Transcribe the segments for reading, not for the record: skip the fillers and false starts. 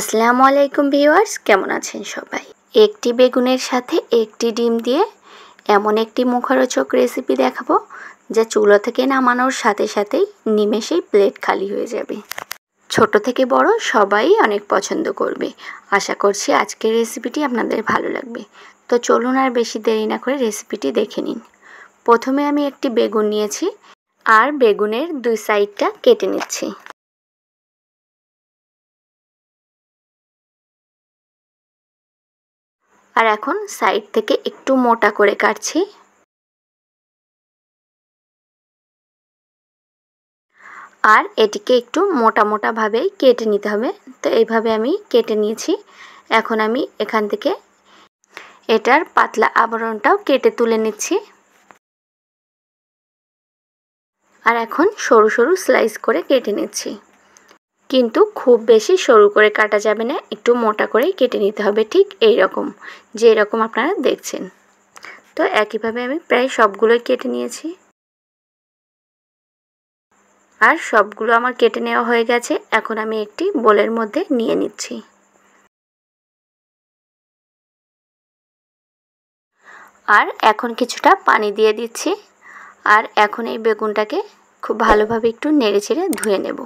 আসসালামু আলাইকুম ভিউয়ার্স, কেমন আছেন সবাই? একটি বেগুনের সাথে একটি ডিম দিয়ে এমন একটি মুখরোচক রেসিপি দেখাবো যা চুলা থেকে নামানোর সাথে সাথেই নিমেষেই প্লেট খালি হয়ে যাবে। ছোট থেকে বড় সবাই অনেক পছন্দ করবে। আশা করছি আজকের রেসিপিটি আপনাদের ভালো লাগবে। তো চলুন আর বেশি দেরি না করে রেসিপিটি দেখে নিন। প্রথমে আমি একটি বেগুন নিয়েছি আর বেগুনের দুই সাইডটা কেটে নিচ্ছি। আর এখন সাইড থেকে একটু মোটা করে কাটছি। আর এটিকে একটু মোটা মোটা ভাবেই কেটে নিতে হবে। তো এইভাবে আমি কেটে নিয়েছি। এখন আমি এখান থেকে এটার পাতলা আবরণটাও কেটে তুলে নিচ্ছি। আর এখন সরু সরু স্লাইস করে কেটে নিচ্ছি। কিন্তু খুব বেশি সরু করে কাটা যাবে না, একটু মোটা করেই কেটে নিতে হবে, ঠিক এই রকম, যে এরকম আপনারা দেখছেন। তো একইভাবে আমি প্রায় সবগুলোই কেটে নিয়েছি। আর সবগুলো আমার কেটে নেওয়া হয়ে গেছে। এখন আমি একটি বোলের মধ্যে নিয়ে নিচ্ছি। আর এখন কিছুটা পানি দিয়ে দিচ্ছি। আর এখন এই বেগুনটাকে খুব ভালোভাবে একটু নেড়েচেড়ে ধুয়ে নেব।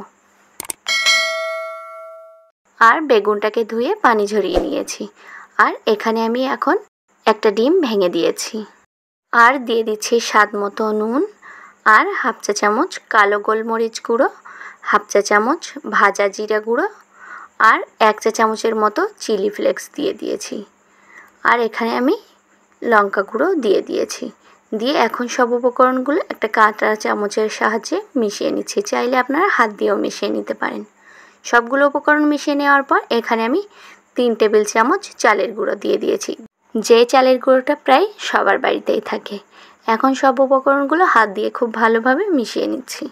আর বেগুনটাকে ধুয়ে পানি ঝরিয়ে নিয়েছি। আর এখানে আমি এখন একটা ডিম ভেঙে দিয়েছি। আর দিয়ে দিচ্ছি স্বাদ মতো নুন, আর হাফ চা চামচ কালো গোলমরিচ গুঁড়ো, হাফ চা চামচ ভাজা জিরা গুঁড়ো, আর 1 চা চামচের মতো চিলি ফ্লেক্স দিয়ে দিয়েছি। আর এখানে আমি লঙ্কা গুঁড়ো দিয়ে দিয়েছি। দিয়ে এখন সব উপকরণগুলো একটা কাঁটা চামচের সাহায্যে মিশিয়ে নিচ্ছি। চাইলে আপনারা হাত দিয়েও মিশিয়ে নিতে পারেন। সবগুলো উপকরণ মিশিয়ে নেওয়ার পর এখানে আমি 3 টেবিল চামচ চালের গুঁড়ো দিয়ে দিয়েছি, যে চালের গুঁড়োটা প্রায় সবার বাড়িতেই থাকে। এখন সব উপকরণগুলো হাত দিয়ে খুব ভালোভাবে মিশিয়ে নিচ্ছি।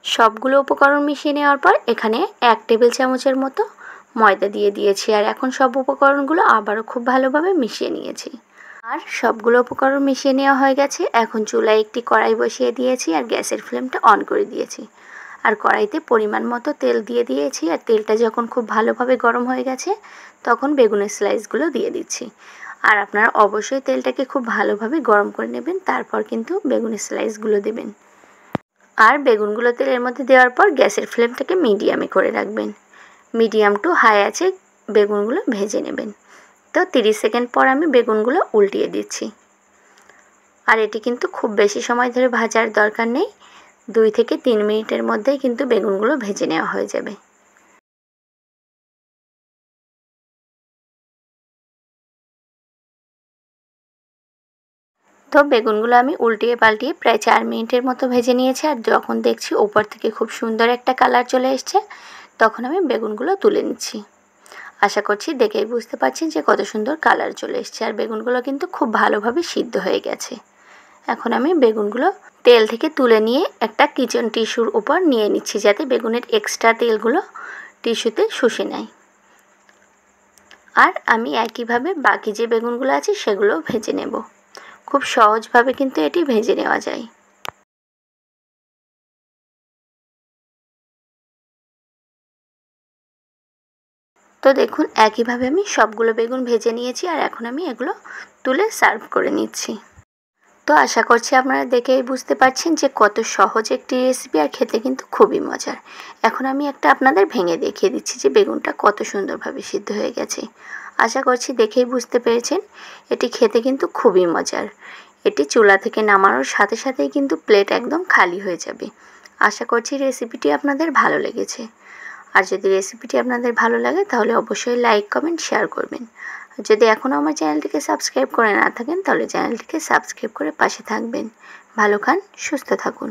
সবগুলো উপকরণ মিশিয়ে নেওয়ার পর এখানে 1 টেবিল চামচের মতো ময়দা দিয়ে দিয়েছি। আর এখন সব উপকরণগুলো আবারও খুব ভালোভাবে মিশিয়ে নিয়েছি। আর সবগুলো উপকরণ মিশিয়ে নেওয়া হয়ে গেছে। এখন চুলায় একটি কড়াই বসিয়ে দিয়েছি আর গ্যাসের ফ্লেমটা অন করে দিয়েছি। আর কড়াইতে পরিমাণ মতো তেল দিয়ে দিয়েছি। আর তেলটা যখন খুব ভালোভাবে গরম হয়ে গেছে তখন বেগুনের স্লাইসগুলো দিয়ে দিচ্ছি। আর আপনারা অবশ্যই তেলটাকে খুব ভালোভাবে গরম করে নেবেন, তারপর কিন্তু বেগুনের স্লাইসগুলো দেবেন। আর বেগুনগুলো তেলের মধ্যে দেওয়ার পর গ্যাসের ফ্লেমটাকে মিডিয়ামে করে রাখবেন। মিডিয়াম টু হাই আছে বেগুনগুলো ভেজে নেবেন। তো 30 সেকেন্ড পর আমি বেগুনগুলো উল্টিয়ে দিচ্ছি। আর এটি কিন্তু খুব বেশি সময় ধরে ভাজার দরকার নেই, 2 থেকে 3 মিনিটের মধ্যেই কিন্তু বেগুনগুলো ভেজে নেওয়া হয়ে যাবে। তো বেগুনগুলো আমি উল্টিয়ে পাল্টিয়ে প্রায় 4 মিনিটের মতো ভেজে নিয়েছি। আর যখন দেখছি উপর থেকে খুব সুন্দর একটা কালার চলে এসছে তখন আমি বেগুনগুলো তুলে নিচ্ছি। আশা করছি দেখেই বুঝতে পারছেন যে কত সুন্দর কালার চলে এসছে। আর বেগুনগুলো কিন্তু খুব ভালোভাবে সিদ্ধ হয়ে গেছে। এখন আমি বেগুনগুলো তেল থেকে তুলে নিয়ে একটা কিচেন টিস্যুর উপর নিয়ে নিচ্ছি, যাতে বেগুনের এক্সট্রা তেলগুলো টিস্যুতে শুষে নেয়। আর আমি একইভাবে বাকি যে বেগুনগুলো আছে সেগুলো ভেজে নেব। খুব সহজভাবে কিন্তু এটি ভেজে নেওয়া যায়। তো দেখুন একইভাবে আমি সবগুলো বেগুন ভেজে নিয়েছি। আর এখন আমি এগুলো তুলে সার্ভ করে নিচ্ছি। তো আশা করছি আপনারা দেখেই বুঝতে পারছেন যে কত সহজ একটি রেসিপি, আর খেতে কিন্তু খুবই মজার। এখন আমি একটা আপনাদের ভেঙে দেখিয়ে দিচ্ছি যে বেগুনটা কত সুন্দরভাবে সিদ্ধ হয়ে গেছে। আশা করছি দেখেই বুঝতে পেরেছেন এটি খেতে কিন্তু খুবই মজার। এটি চুলা থেকে নামানোর সাথে সাথেই কিন্তু প্লেট একদম খালি হয়ে যাবে। আশা করছি রেসিপিটি আপনাদের ভালো লেগেছে। আর যদি রেসিপিটি আপনাদের ভালো লাগে তাহলে অবশ্যই লাইক, কমেন্ট, শেয়ার করবেন। যদি এখনও আমার চ্যানেলটিকে সাবস্ক্রাইব করে না থাকেন তাহলে চ্যানেলটিকে সাবস্ক্রাইব করে পাশে থাকবেন। ভালো খান, সুস্থ থাকুন।